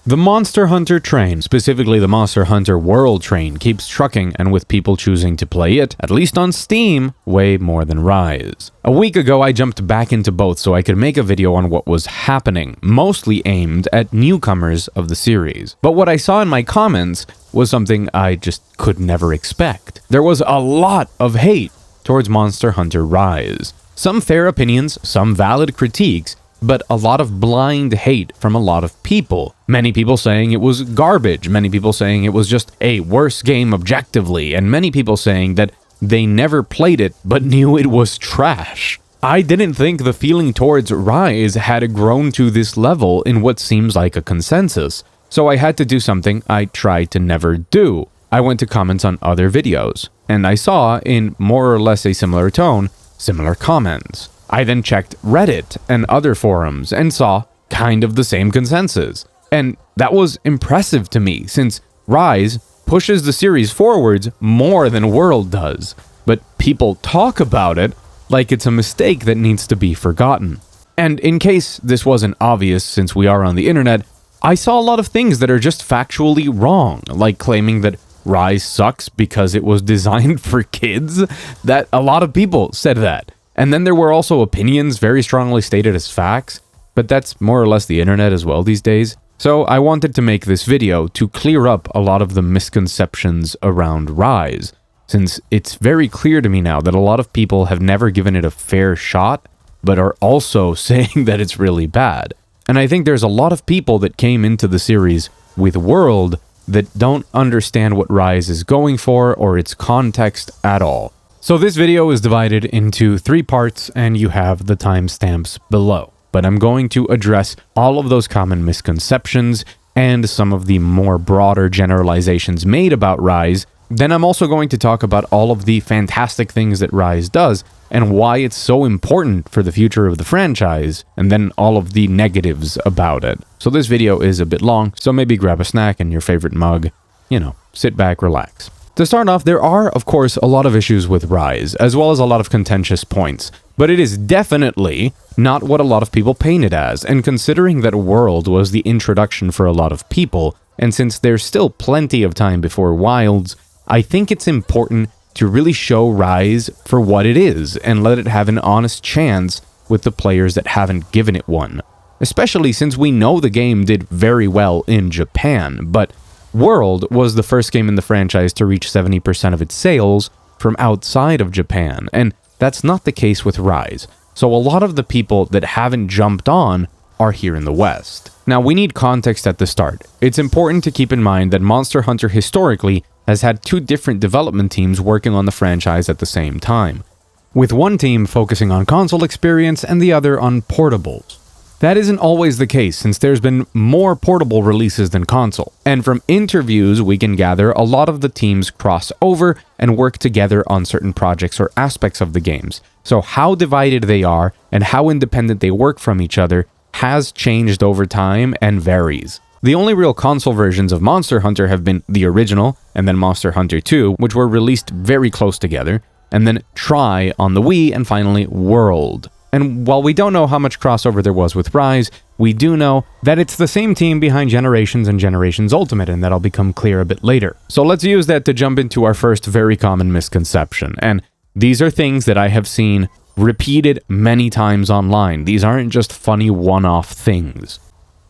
The Monster Hunter train, specifically the Monster Hunter World train, keeps trucking, and with people choosing to play it, at least on Steam, way more than Rise. A week ago, I jumped back into both so I could make a video on what was happening, mostly aimed at newcomers of the series. But what I saw in my comments was something I just could never expect. There was a lot of hate towards Monster Hunter Rise. Some fair opinions, some valid critiques, but a lot of blind hate from a lot of people. Many people saying it was garbage, many people saying it was just a worse game objectively, and many people saying that they never played it but knew it was trash. I didn't think the feeling towards Rise had grown to this level in what seems like a consensus, so I had to do something I tried to never do. I went to comments on other videos, and I saw, in more or less a similar tone, similar comments. I then checked Reddit and other forums and saw kind of the same consensus. And that was impressive to me, since Rise pushes the series forwards more than World does. But people talk about it like it's a mistake that needs to be forgotten. And in case this wasn't obvious since we are on the internet, I saw a lot of things that are just factually wrong, like claiming that Rise sucks because it was designed for kids. That a lot of people said that. And then there were also opinions very strongly stated as facts, but that's more or less the internet as well these days. So I wanted to make this video to clear up a lot of the misconceptions around Rise, since it's very clear to me now that a lot of people have never given it a fair shot, but are also saying that it's really bad. And I think there's a lot of people that came into the series with World that don't understand what Rise is going for or its context at all. So this video is divided into 3 parts, and you have the timestamps below. But I'm going to address all of those common misconceptions and some of the more broader generalizations made about Rise. Then I'm also going to talk about all of the fantastic things that Rise does and why it's so important for the future of the franchise, and then all of the negatives about it. So this video is a bit long, so maybe grab a snack and your favorite mug. You know, sit back, relax. To start off, there are, of course, a lot of issues with Rise, as well as a lot of contentious points, but it is definitely not what a lot of people paint it as, and considering that World was the introduction for a lot of people, and since there's still plenty of time before Wilds, I think it's important to really show Rise for what it is, and let it have an honest chance with the players that haven't given it one. Especially since we know the game did very well in Japan, but World was the first game in the franchise to reach 70% of its sales from outside of Japan, and that's not the case with Rise. So a lot of the people that haven't jumped on are here in the West. Now, we need context at the start. It's important to keep in mind that Monster Hunter historically has had 2 different development teams working on the franchise at the same time, with one team focusing on console experience and the other on portables. That isn't always the case, since there's been more portable releases than console, and from interviews we can gather a lot of the teams cross over and work together on certain projects or aspects of the games. So how divided they are and how independent they work from each other has changed over time and varies. The only real console versions of Monster Hunter have been the original, and then Monster Hunter 2, which were released very close together, and then Try on the Wii, and finally World. And while we don't know how much crossover there was with Rise, we do know that it's the same team behind Generations and Generations Ultimate, and that'll become clear a bit later. So let's use that to jump into our first very common misconception. And these are things that I have seen repeated many times online. These aren't just funny one-off things.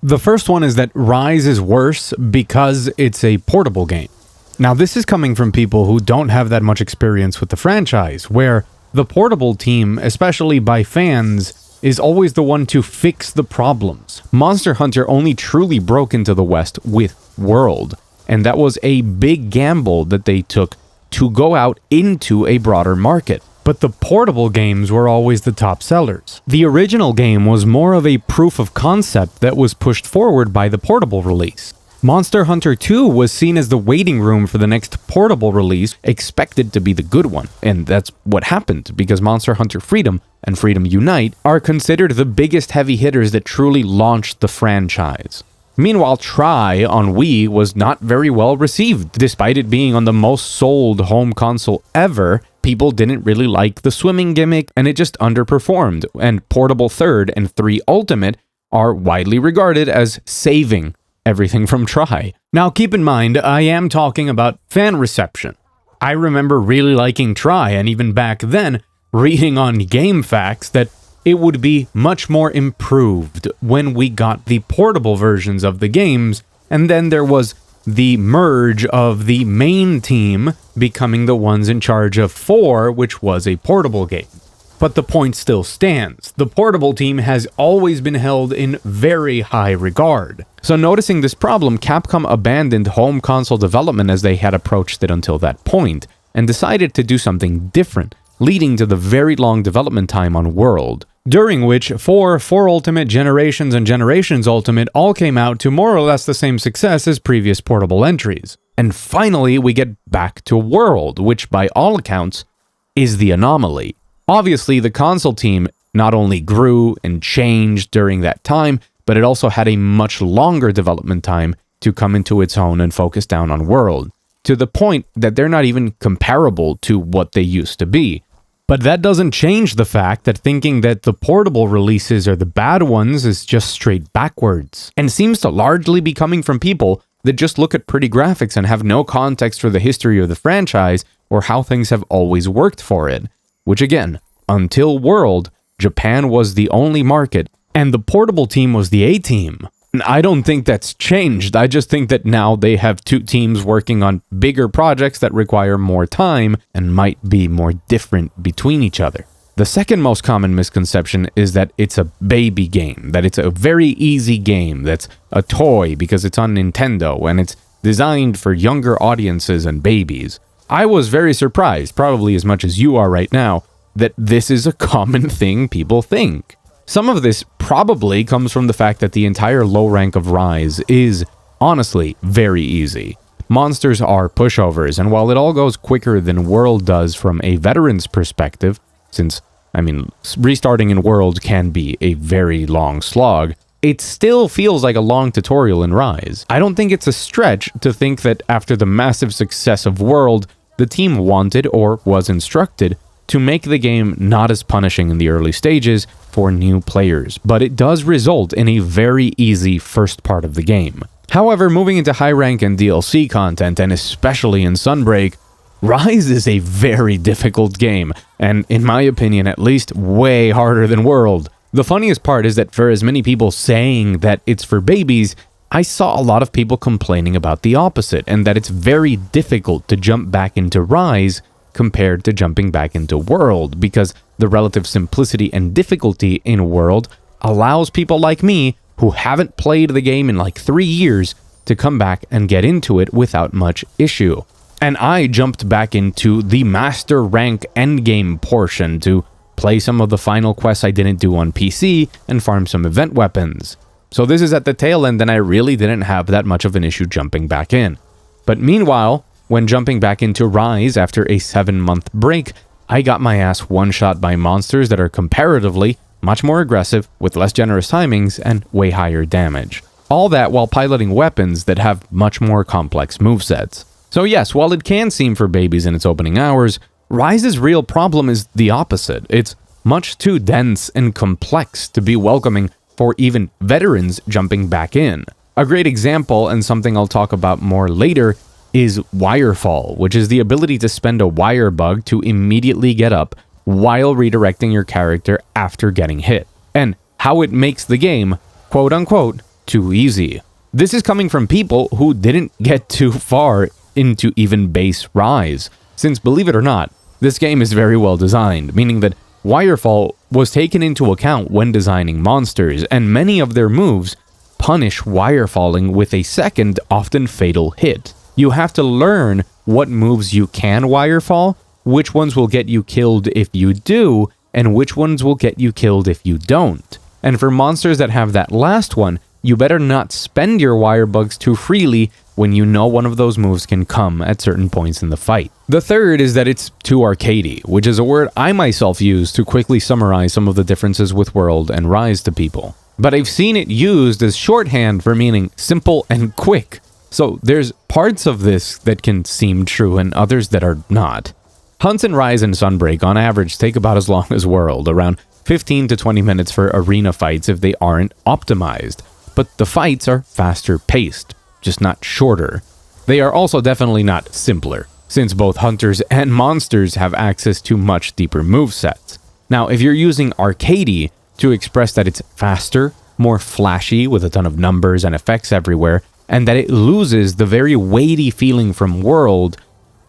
The first one is that Rise is worse because it's a portable game. Now, this is coming from people who don't have that much experience with the franchise, where the portable team, especially by fans, is always the one to fix the problems. Monster Hunter only truly broke into the West with World, and that was a big gamble that they took to go out into a broader market. But the portable games were always the top sellers. The original game was more of a proof of concept that was pushed forward by the portable release. Monster Hunter 2 was seen as the waiting room for the next portable release, expected to be the good one. And that's what happened, because Monster Hunter Freedom and Freedom Unite are considered the biggest heavy hitters that truly launched the franchise. Meanwhile, Try on Wii was not very well received. Despite it being on the most sold home console ever, people didn't really like the swimming gimmick, and it just underperformed. And Portable 3rd and 3 Ultimate are widely regarded as saving everything from try. Now keep in mind, I am talking about fan reception. I remember really liking try, and even back then, reading on GameFAQs that it would be much more improved when we got the portable versions of the games, and then there was the merge of the main team becoming the ones in charge of 4, which was a portable game. But the point still stands. The portable team has always been held in very high regard. So noticing this problem, Capcom abandoned home console development as they had approached it until that point, and decided to do something different, leading to the very long development time on World, during which 4 Ultimate, Generations, and Generations Ultimate all came out to more or less the same success as previous portable entries. And finally, we get back to World, which by all accounts is the anomaly. Obviously, the console team not only grew and changed during that time, but it also had a much longer development time to come into its own and focus down on World, to the point that they're not even comparable to what they used to be. But that doesn't change the fact that thinking that the portable releases are the bad ones is just straight backwards, and seems to largely be coming from people that just look at pretty graphics and have no context for the history of the franchise or how things have always worked for it. Which again, until World, Japan was the only market, and the portable team was the A-team. I don't think that's changed. I just think that now they have 2 teams working on bigger projects that require more time and might be more different between each other. The second most common misconception is that it's a baby game, that it's a very easy game, that's a toy because it's on Nintendo and it's designed for younger audiences and babies. I was very surprised, probably as much as you are right now, that this is a common thing people think. Some of this probably comes from the fact that the entire low rank of Rise is, honestly, very easy. Monsters are pushovers, and while it all goes quicker than World does from a veteran's perspective, since, restarting in World can be a very long slog, it still feels like a long tutorial in Rise. I don't think it's a stretch to think that after the massive success of World, the team wanted, or was instructed, to make the game not as punishing in the early stages for new players, but it does result in a very easy first part of the game. However, moving into high rank and DLC content, and especially in Sunbreak, Rise is a very difficult game, and in my opinion at least, way harder than World. The funniest part is that for as many people saying that it's for babies, I saw a lot of people complaining about the opposite, and that it's very difficult to jump back into Rise compared to jumping back into World, because the relative simplicity and difficulty in World allows people like me, who haven't played the game in like 3 years, to come back and get into it without much issue. And I jumped back into the Master Rank endgame portion to play some of the final quests I didn't do on PC and farm some event weapons. So this is at the tail end, and I really didn't have that much of an issue jumping back in. But meanwhile, when jumping back into Rise after a 7-month break, I got my ass one-shot by monsters that are comparatively much more aggressive, with less generous timings, and way higher damage. All that while piloting weapons that have much more complex movesets. So yes, while it can seem for babies in its opening hours, Rise's real problem is the opposite. It's much too dense and complex to be welcoming for even veterans jumping back in. A great example, and something I'll talk about more later, is wirefall, which is the ability to spend a wire bug to immediately get up while redirecting your character after getting hit, and how it makes the game, quote-unquote, too easy. This is coming from people who didn't get too far into even base Rise, since believe it or not, this game is very well designed, meaning that wirefall was taken into account when designing monsters, and many of their moves punish wirefalling with a second, often fatal hit. You have to learn what moves you can wirefall, which ones will get you killed if you do, and which ones will get you killed if you don't. And for monsters that have that last one, you better not spend your wire bugs too freely when you know one of those moves can come at certain points in the fight. The third is that it's too arcadey, which is a word I myself use to quickly summarize some of the differences with World and Rise to people. But I've seen it used as shorthand for meaning simple and quick. So there's parts of this that can seem true and others that are not. Hunts in Rise and Sunbreak on average take about as long as World, around 15 to 20 minutes for arena fights if they aren't optimized. but the fights are faster paced, just not shorter. They are also definitely not simpler, since both hunters and monsters have access to much deeper movesets. Now, if you're using Arcadey to express that it's faster, more flashy with a ton of numbers and effects everywhere, and that it loses the very weighty feeling from World,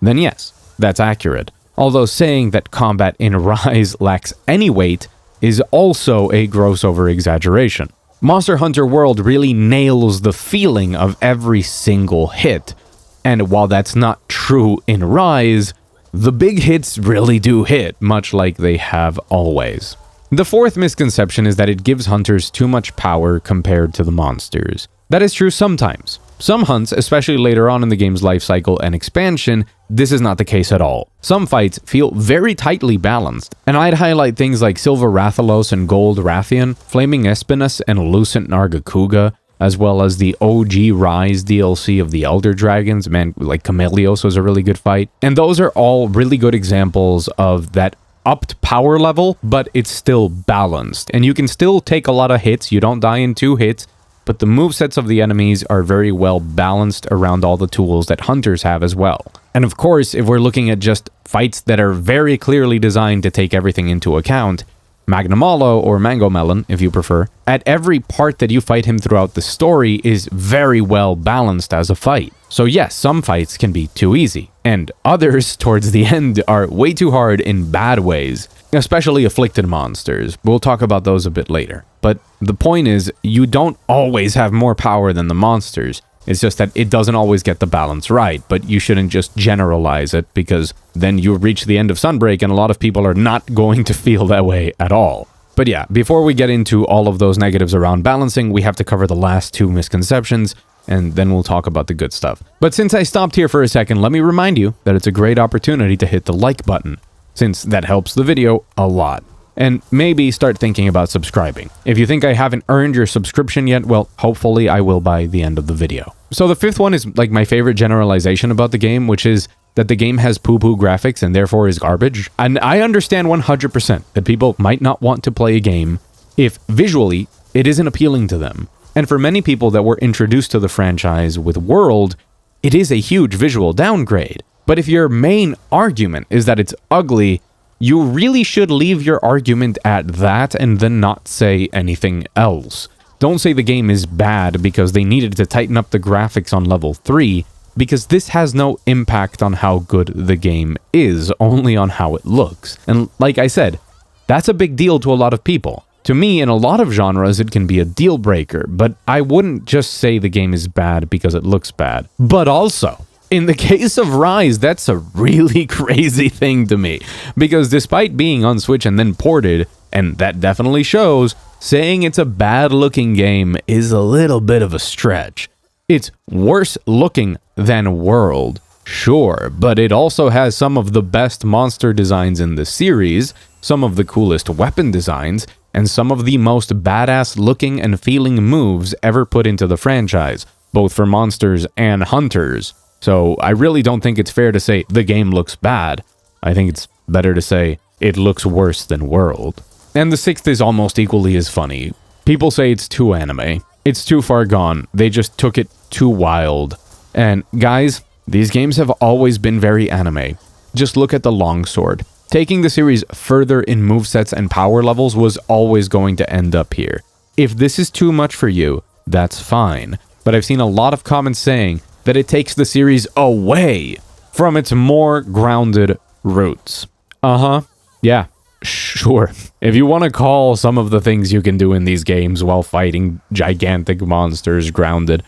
then yes, that's accurate. Although saying that combat in Rise lacks any weight is also a gross over-exaggeration. Monster Hunter World really nails the feeling of every single hit, and while that's not true in Rise, the big hits really do hit, much like they have always. The fourth misconception is that it gives hunters too much power compared to the monsters. That is true sometimes. Some hunts, especially later on in the game's life cycle and expansion, this is not the case at all. Some fights feel very tightly balanced, and I'd highlight things like Silver Rathalos and Gold Rathian, Flaming Espinus and Lucent Nargacuga, as well as the OG Rise DLC of the Elder Dragons. Man, like Chameleos was a really good fight. And those are all really good examples of that upped power level, but it's still balanced. And you can still take a lot of hits, you don't die in 2 hits, but the movesets of the enemies are very well balanced around all the tools that hunters have as well. And of course, if we're looking at just fights that are very clearly designed to take everything into account, Magnamalo, or Mango Melon, if you prefer, at every part that you fight him throughout the story is very well balanced as a fight. So yes, some fights can be too easy, and others towards the end are way too hard in bad ways, especially afflicted monsters. We'll talk about those a bit later. But the point is, you don't always have more power than the monsters. It's just that it doesn't always get the balance right, but you shouldn't just generalize it, because then you reach the end of Sunbreak and a lot of people are not going to feel that way at all. But yeah, before we get into all of those negatives around balancing, we have to cover the last 2 misconceptions, and then we'll talk about the good stuff. But since I stopped here for a second, let me remind you that it's a great opportunity to hit the like button, since that helps the video a lot. And maybe start thinking about subscribing. If you think I haven't earned your subscription yet, well, hopefully I will by the end of the video. So the 5th one is like my favorite generalization about the game, which is that the game has poo-poo graphics and therefore is garbage. And I understand 100% that people might not want to play a game if visually it isn't appealing to them. And for many people that were introduced to the franchise with World, it is a huge visual downgrade. But if your main argument is that it's ugly, you really should leave your argument at that and then not say anything else. Don't say the game is bad because they needed to tighten up the graphics on level 3, because this has no impact on how good the game is, only on how it looks. And like I said, that's a big deal to a lot of people. To me, in a lot of genres, it can be a deal breaker, but I wouldn't just say the game is bad because it looks bad. But also, in the case of Rise, that's a really crazy thing to me, because despite being on Switch and then ported, and that definitely shows, saying it's a bad-looking game is a little bit of a stretch. It's worse looking than World, sure, but it also has some of the best monster designs in the series, some of the coolest weapon designs, and some of the most badass looking and feeling moves ever put into the franchise, both for monsters and hunters. So I really don't think it's fair to say the game looks bad. I think it's better to say it looks worse than World. And the 6th is almost equally as funny. People say it's too anime. It's too far gone. They just took it too wild. And guys, these games have always been very anime. Just look at the longsword. Taking the series further in movesets and power levels was always going to end up here. If this is too much for you, that's fine. But I've seen a lot of comments saying that it takes the series away from its more grounded roots. Yeah, sure. If you want to call some of the things you can do in these games while fighting gigantic monsters grounded,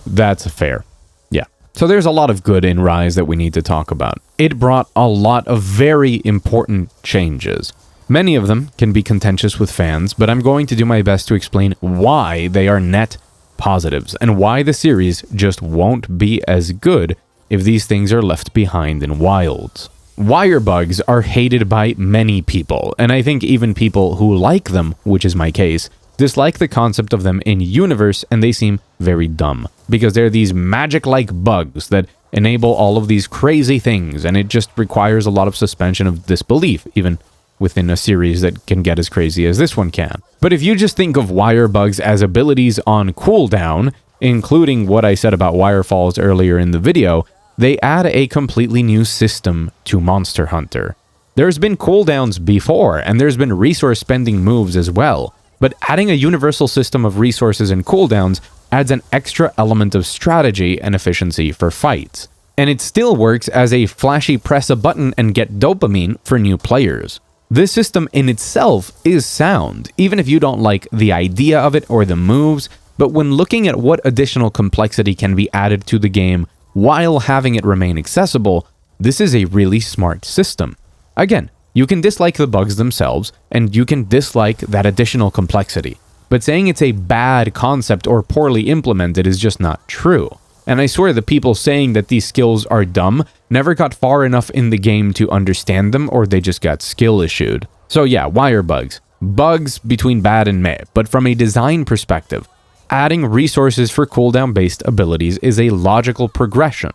that's fair. Yeah. So there's a lot of good in Rise that we need to talk about. It brought a lot of very important changes. Many of them can be contentious with fans, but I'm going to do my best to explain why they are net positives and why the series just won't be as good if these things are left behind in Wilds. Wire bugs are hated by many people, and I think even people who like them, which is my case, dislike the concept of them in universe, and they seem very dumb, because they're these magic-like bugs that enable all of these crazy things, and it just requires a lot of suspension of disbelief, even within a series that can get as crazy as this one can. But if you just think of wire bugs as abilities on cooldown, including what I said about wirefalls earlier in the video, they add a completely new system to Monster Hunter. There's been cooldowns before, and there's been resource spending moves as well, but adding a universal system of resources and cooldowns adds an extra element of strategy and efficiency for fights. And it still works as a flashy press a button and get dopamine for new players. This system in itself is sound, even if you don't like the idea of it or the moves, but when looking at what additional complexity can be added to the game while having it remain accessible, this is a really smart system. Again, you can dislike the bugs themselves, and you can dislike that additional complexity, but saying it's a bad concept or poorly implemented is just not true. And I swear the people saying that these skills are dumb never got far enough in the game to understand them, or they just got skill issued. So yeah, wire bugs. Bugs between bad and meh, but from a design perspective, adding resources for cooldown-based abilities is a logical progression.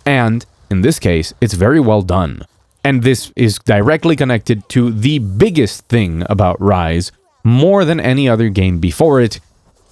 And, in this case, it's very well done. And this is directly connected to the biggest thing about Rise, more than any other game before it.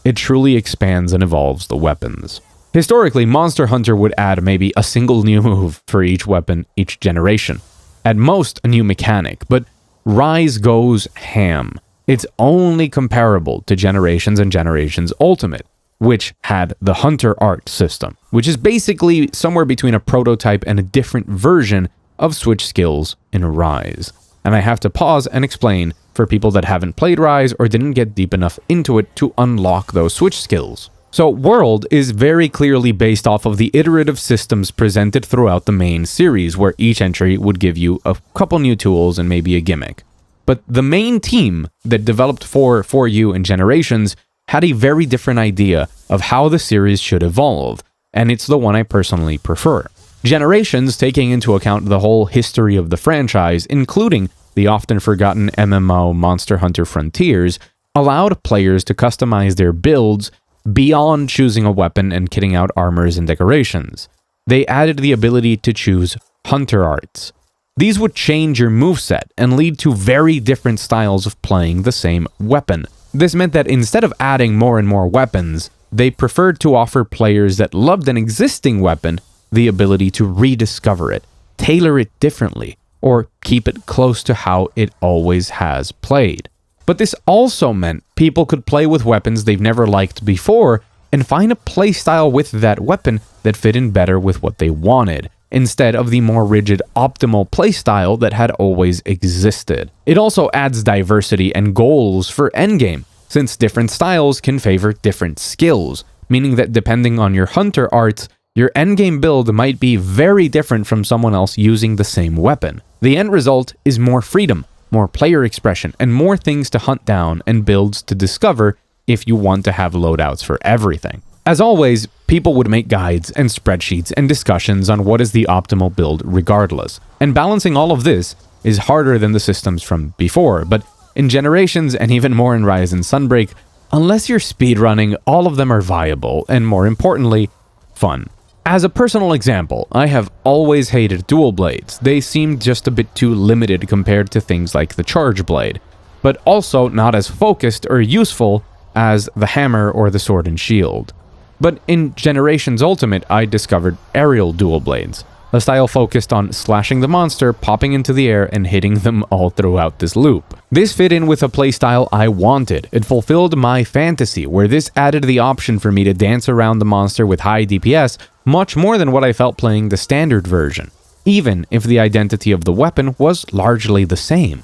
It truly expands and evolves the weapons. Historically, Monster Hunter would add maybe a single new move for each weapon each generation. At most, a new mechanic, but Rise goes ham. It's only comparable to Generations and Generations Ultimate, which had the Hunter Art system, which is basically somewhere between a prototype and a different version of Switch skills in Rise. And I have to pause and explain for people that haven't played Rise or didn't get deep enough into it to unlock those Switch skills. So World is very clearly based off of the iterative systems presented throughout the main series, where each entry would give you a couple new tools and maybe a gimmick. But the main team that developed For You and Generations had a very different idea of how the series should evolve, and it's the one I personally prefer. Generations, taking into account the whole history of the franchise, including the often forgotten MMO Monster Hunter Frontiers, allowed players to customize their builds beyond choosing a weapon and kitting out armors and decorations. They added the ability to choose Hunter Arts. These would change your moveset and lead to very different styles of playing the same weapon. This meant that instead of adding more and more weapons, they preferred to offer players that loved an existing weapon the ability to rediscover it, tailor it differently, or keep it close to how it always has played. But this also meant people could play with weapons they've never liked before and find a playstyle with that weapon that fit in better with what they wanted, instead of the more rigid optimal playstyle that had always existed. It also adds diversity and goals for endgame, since different styles can favor different skills, meaning that depending on your Hunter Arts, your endgame build might be very different from someone else using the same weapon. The end result is more freedom, more player expression, and more things to hunt down and builds to discover if you want to have loadouts for everything. As always, people would make guides and spreadsheets and discussions on what is the optimal build regardless. And balancing all of this is harder than the systems from before, but in Generations and even more in Rise and Sunbreak, unless you're speedrunning, all of them are viable and, more importantly, fun. As a personal example, I have always hated dual blades. They seemed just a bit too limited compared to things like the charge blade, but also not as focused or useful as the hammer or the sword and shield. But in Generations Ultimate, I discovered aerial dual blades, a style focused on slashing the monster, popping into the air, and hitting them all throughout this loop. This fit in with a playstyle I wanted. It fulfilled my fantasy, where this added the option for me to dance around the monster with high DPS much more than what I felt playing the standard version, even if the identity of the weapon was largely the same.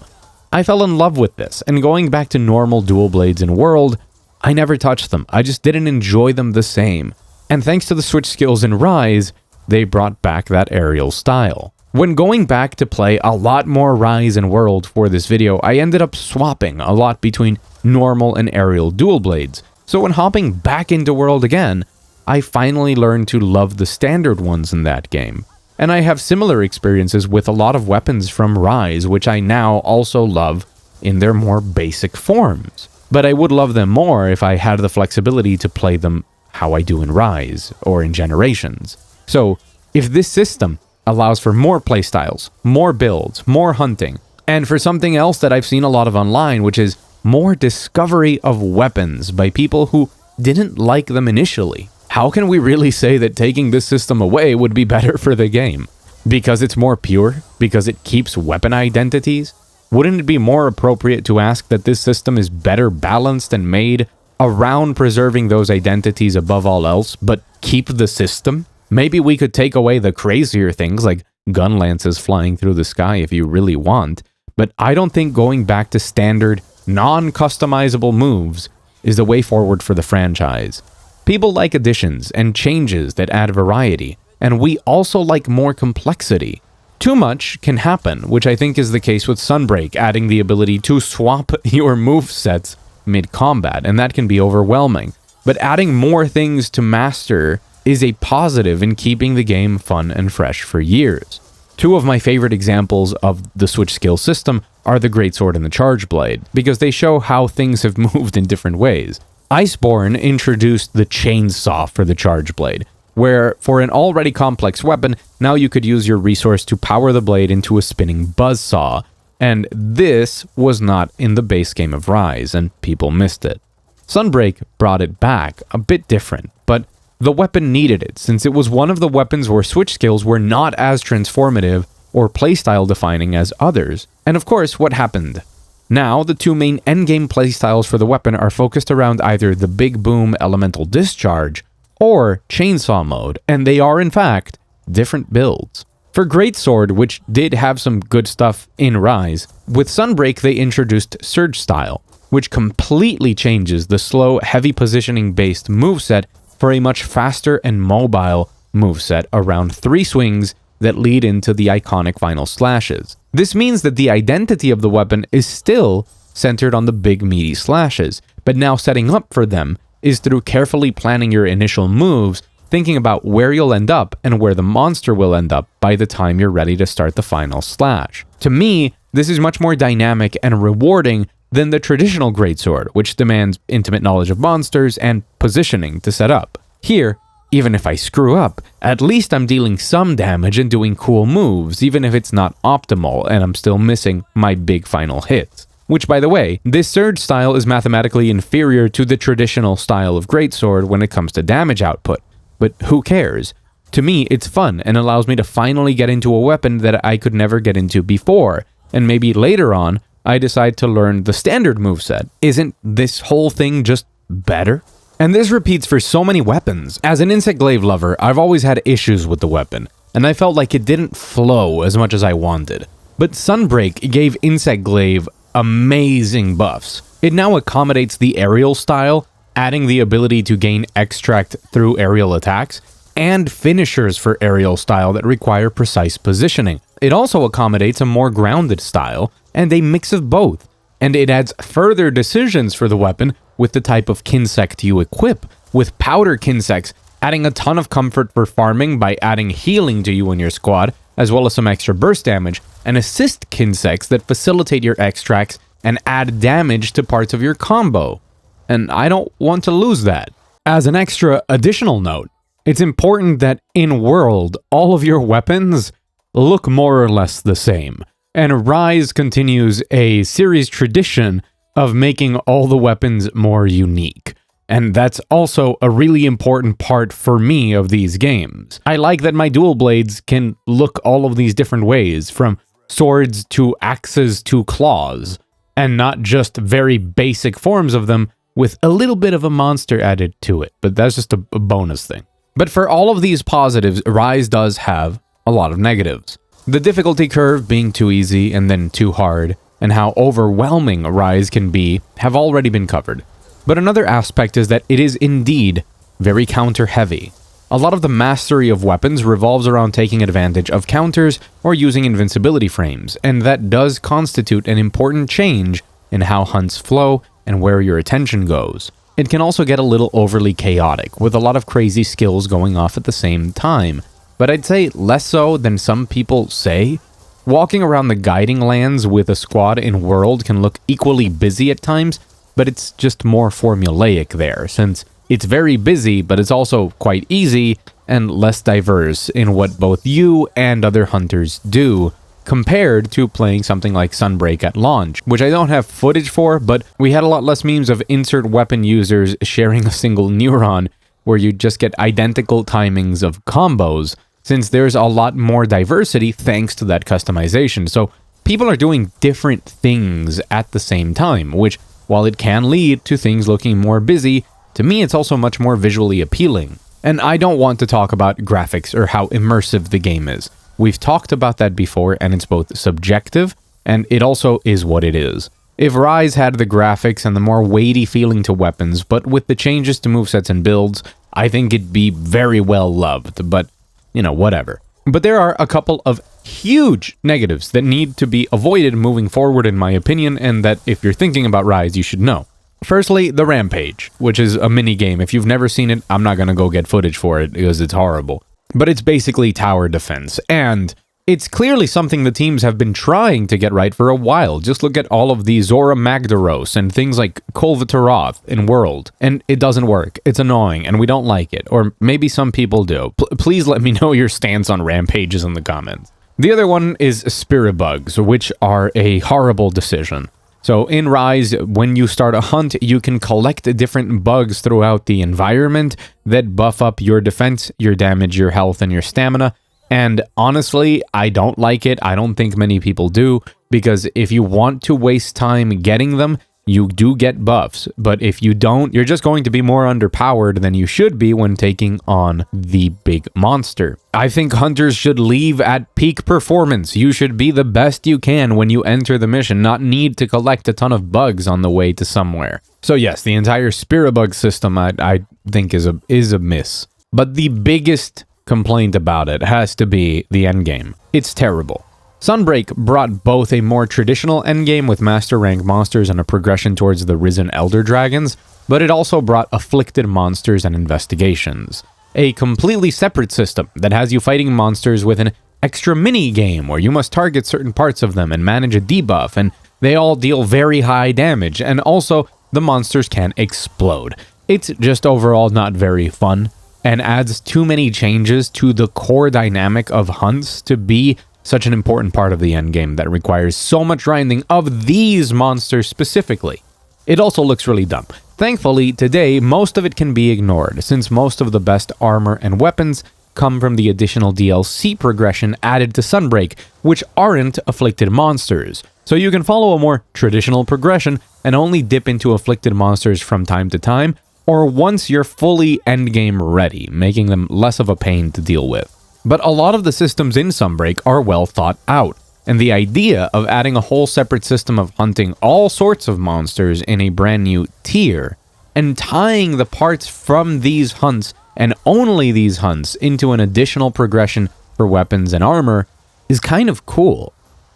I fell in love with this, and going back to normal dual blades in World, I never touched them. I just didn't enjoy them the same. And thanks to the Switch skills in Rise, they brought back that aerial style. When going back to play a lot more Rise and World for this video, I ended up swapping a lot between normal and aerial dual blades. So when hopping back into World again, I finally learned to love the standard ones in that game. And I have similar experiences with a lot of weapons from Rise, which I now also love in their more basic forms. But I would love them more if I had the flexibility to play them how I do in Rise or in Generations. So, if this system allows for more playstyles, more builds, more hunting, And for something else that I've seen a lot of online, which is more discovery of weapons by people who didn't like them initially. How can we really say that taking this system away would be better for the game? Because it's more pure? Because it keeps weapon identities? Wouldn't it be more appropriate to ask that this system is better balanced and made around preserving those identities above all else, but keep the system? Maybe we could take away the crazier things like gun lances flying through the sky if you really want, but I don't think going back to standard, non-customizable moves is the way forward for the franchise. People like additions and changes that add variety, and we also like more complexity. Too much can happen, which I think is the case with Sunbreak, adding the ability to swap your movesets mid-combat, and that can be overwhelming. But adding more things to master is a positive in keeping the game fun and fresh for years. Two of my favorite examples of the Switch skill system are the Greatsword and the Charge Blade, because they show how things have moved in different ways. Iceborne introduced the chainsaw for the Charge Blade, where for an already complex weapon, now you could use your resource to power the blade into a spinning buzzsaw, and this was not in the base game of Rise, and people missed it. Sunbreak brought it back, a bit different, but the weapon needed it, since it was one of the weapons where Switch skills were not as transformative or playstyle defining as others. And of course, what happened? Now, the two main endgame playstyles for the weapon are focused around either the Big Boom Elemental Discharge or Chainsaw mode, and they are in fact different builds. For Greatsword, which did have some good stuff in Rise, with Sunbreak they introduced Surge Style, which completely changes the slow, heavy positioning based moveset for a much faster and mobile moveset around 3 swings that lead into the iconic final slashes. This means that the identity of the weapon is still centered on the big meaty slashes, but now setting up for them is through carefully planning your initial moves, thinking about where you'll end up and where the monster will end up by the time you're ready to start the final slash. To me, this is much more dynamic and rewarding than the traditional Greatsword, which demands intimate knowledge of monsters and positioning to set up. Here, even if I screw up, at least I'm dealing some damage and doing cool moves, even if it's not optimal and I'm still missing my big final hits. Which, by the way, this Surge style is mathematically inferior to the traditional style of Greatsword when it comes to damage output. But who cares? To me, it's fun and allows me to finally get into a weapon that I could never get into before, and maybe later on, I decide to learn the standard moveset. Isn't this whole thing just better? And this repeats for so many weapons. As an Insect Glaive lover, I've always had issues with the weapon, and I felt like it didn't flow as much as I wanted. But Sunbreak gave Insect Glaive amazing buffs. It now accommodates the aerial style, adding the ability to gain extract through aerial attacks, and finishers for aerial style that require precise positioning. It also accommodates a more grounded style, and a mix of both. And it adds further decisions for the weapon with the type of Kinsect you equip, with Powder Kinsects adding a ton of comfort for farming by adding healing to you and your squad, as well as some extra burst damage, and Assist Kinsects that facilitate your extracts and add damage to parts of your combo. And I don't want to lose that. As an extra additional note, it's important that in World, all of your weapons look more or less the same. And Rise continues a series tradition of making all the weapons more unique. And that's also a really important part for me of these games. I like that my dual blades can look all of these different ways, from swords to axes to claws, and not just very basic forms of them with a little bit of a monster added to it. But that's just a bonus thing. But for all of these positives, Rise does have a lot of negatives. The difficulty curve being too easy and then too hard, and how overwhelming Rise can be, have already been covered. But another aspect is that it is indeed very counter-heavy. A lot of the mastery of weapons revolves around taking advantage of counters or using invincibility frames, and that does constitute an important change in how hunts flow and where your attention goes. It can also get a little overly chaotic, with a lot of crazy skills going off at the same time, but I'd say less so than some people say. Walking around the guiding lands with a squad in World can look equally busy at times, but it's just more formulaic there, since it's very busy, but it's also quite easy and less diverse in what both you and other hunters do compared to playing something like Sunbreak at launch, which I don't have footage for, but we had a lot less memes of insert weapon users sharing a single neuron where you just get identical timings of combos, since there's a lot more diversity thanks to that customization. So people are doing different things at the same time, which, while it can lead to things looking more busy, to me it's also much more visually appealing. And I don't want to talk about graphics or how immersive the game is. We've talked about that before, and it's both subjective, and it also is what it is. If Rise had the graphics and the more weighty feeling to weapons, but with the changes to movesets and builds, I think it'd be very well loved, but, whatever. But there are a couple of huge negatives that need to be avoided moving forward, in my opinion, and that if you're thinking about Rise, you should know. Firstly, the Rampage, which is a mini game. If you've never seen it, I'm not going to go get footage for it because it's horrible. But it's basically tower defense, and it's clearly something the teams have been trying to get right for a while. Just look at all of the Zora Magdaros and things like Kolvataroth in World, and it doesn't work. It's annoying, and we don't like it. Or maybe some people do. Please let me know your stance on Rampages in the comments. The other one is Spirit Bugs, which are a horrible decision. So in Rise, when you start a hunt, you can collect different bugs throughout the environment that buff up your defense, your damage, your health, and your stamina. And honestly, I don't like it. I don't think many people do, because if you want to waste time getting them, you do get buffs. But if you don't, you're just going to be more underpowered than you should be when taking on the big monster. I think hunters should leave at peak performance. You should be the best you can when you enter the mission, not need to collect a ton of bugs on the way to somewhere. So yes, the entire Spirit Bug system I think is a miss. But the biggest complaint about it has to be the endgame. It's terrible. Sunbreak brought both a more traditional endgame with master rank monsters and a progression towards the risen elder dragons, but it also brought afflicted monsters and investigations. A completely separate system that has you fighting monsters with an extra mini game where you must target certain parts of them and manage a debuff, and they all deal very high damage, and also the monsters can explode. It's just overall not very fun, and adds too many changes to the core dynamic of hunts to be such an important part of the endgame that requires so much grinding of these monsters specifically. It also looks really dumb. Thankfully, today, most of it can be ignored, since most of the best armor and weapons come from the additional DLC progression added to Sunbreak, which aren't afflicted monsters. So you can follow a more traditional progression and only dip into afflicted monsters from time to time, or once you're fully endgame ready, making them less of a pain to deal with. But a lot of the systems in Sunbreak are well thought out, and the idea of adding a whole separate system of hunting all sorts of monsters in a brand new tier, and tying the parts from these hunts and only these hunts into an additional progression for weapons and armor is kind of cool.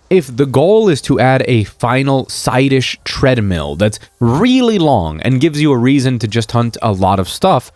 If the goal is to add a final side-ish treadmill that's really long and gives you a reason to just hunt a lot of stuff,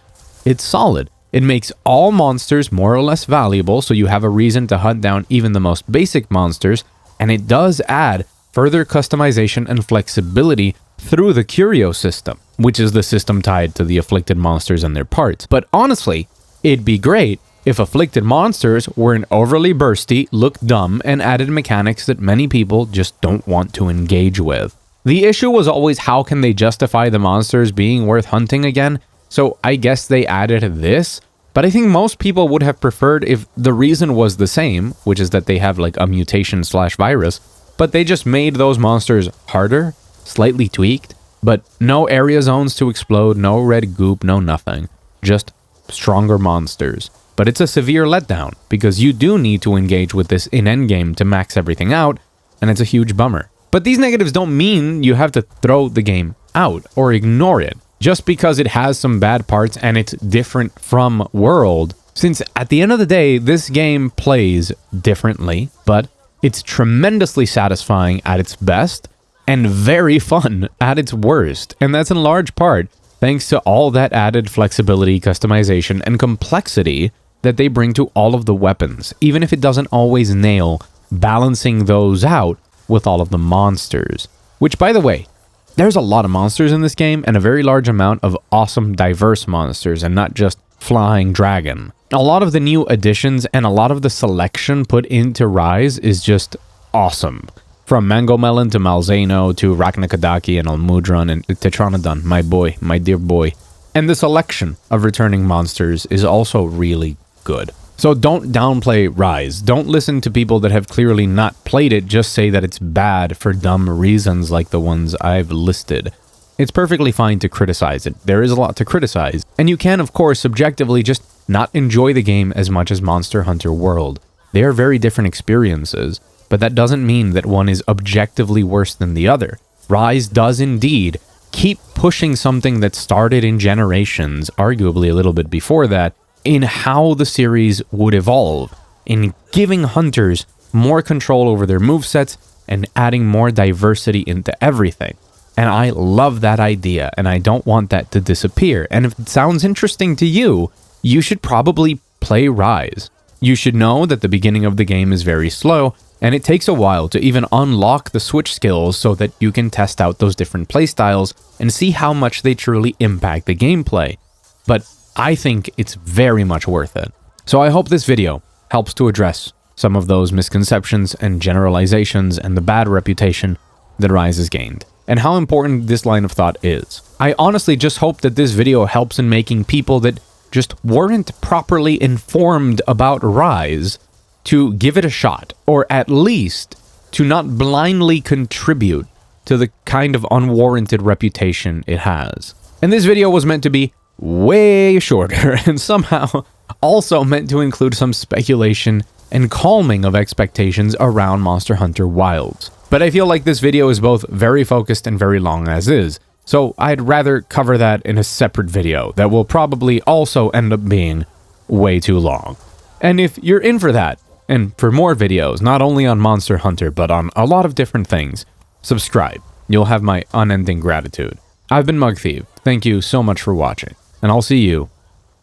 it's solid. It makes all monsters more or less valuable, so you have a reason to hunt down even the most basic monsters, and it does add further customization and flexibility through the Curio system, which is the system tied to the afflicted monsters and their parts. But honestly, it'd be great if afflicted monsters weren't overly bursty, looked dumb, and added mechanics that many people just don't want to engage with. The issue was always how can they justify the monsters being worth hunting again? So I guess they added this, but I think most people would have preferred if the reason was the same, which is that they have like a mutation/virus, but they just made those monsters harder, slightly tweaked, but no area zones to explode, no red goop, no nothing, just stronger monsters. But it's a severe letdown, because you do need to engage with this in endgame to max everything out, and it's a huge bummer. But these negatives don't mean you have to throw the game out or ignore it, just because it has some bad parts and it's different from World, since at the end of the day, this game plays differently, but it's tremendously satisfying at its best, and very fun at its worst, and that's in large part thanks to all that added flexibility, customization, and complexity that they bring to all of the weapons, even if it doesn't always nail balancing those out with all of the monsters. Which, by the way, there's a lot of monsters in this game, and a very large amount of awesome, diverse monsters, and not just flying dragon. A lot of the new additions and a lot of the selection put into Rise is just awesome. From Mango Melon to Malzeno to Raknakadaki and Almudron and Tetranodon, my boy, my dear boy. And the selection of returning monsters is also really good. So don't downplay Rise. Don't listen to people that have clearly not played it just say that it's bad for dumb reasons like the ones I've listed. It's perfectly fine to criticize it. There is a lot to criticize. And you can, of course, subjectively just not enjoy the game as much as Monster Hunter World. They are very different experiences, but that doesn't mean that one is objectively worse than the other. Rise does indeed keep pushing something that started in generations, arguably a little bit before that, in how the series would evolve, in giving hunters more control over their movesets and adding more diversity into everything. And I love that idea, and I don't want that to disappear. And if it sounds interesting to you, you should probably play Rise. You should know that the beginning of the game is very slow, and it takes a while to even unlock the switch skills so that you can test out those different playstyles and see how much they truly impact the gameplay. But I think it's very much worth it. So I hope this video helps to address some of those misconceptions and generalizations and the bad reputation that Rise has gained, and how important this line of thought is. I honestly just hope that this video helps in making people that just weren't properly informed about Rise to give it a shot, or at least to not blindly contribute to the kind of unwarranted reputation it has. And this video was meant to be way shorter, and somehow also meant to include some speculation and calming of expectations around Monster Hunter Wilds. But I feel like this video is both very focused and very long as is, so I'd rather cover that in a separate video that will probably also end up being way too long. And if you're in for that, and for more videos, not only on Monster Hunter, but on a lot of different things, subscribe. You'll have my unending gratitude. I've been Mug Thief. Thank you so much for watching, and I'll see you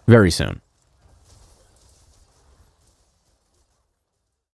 very soon.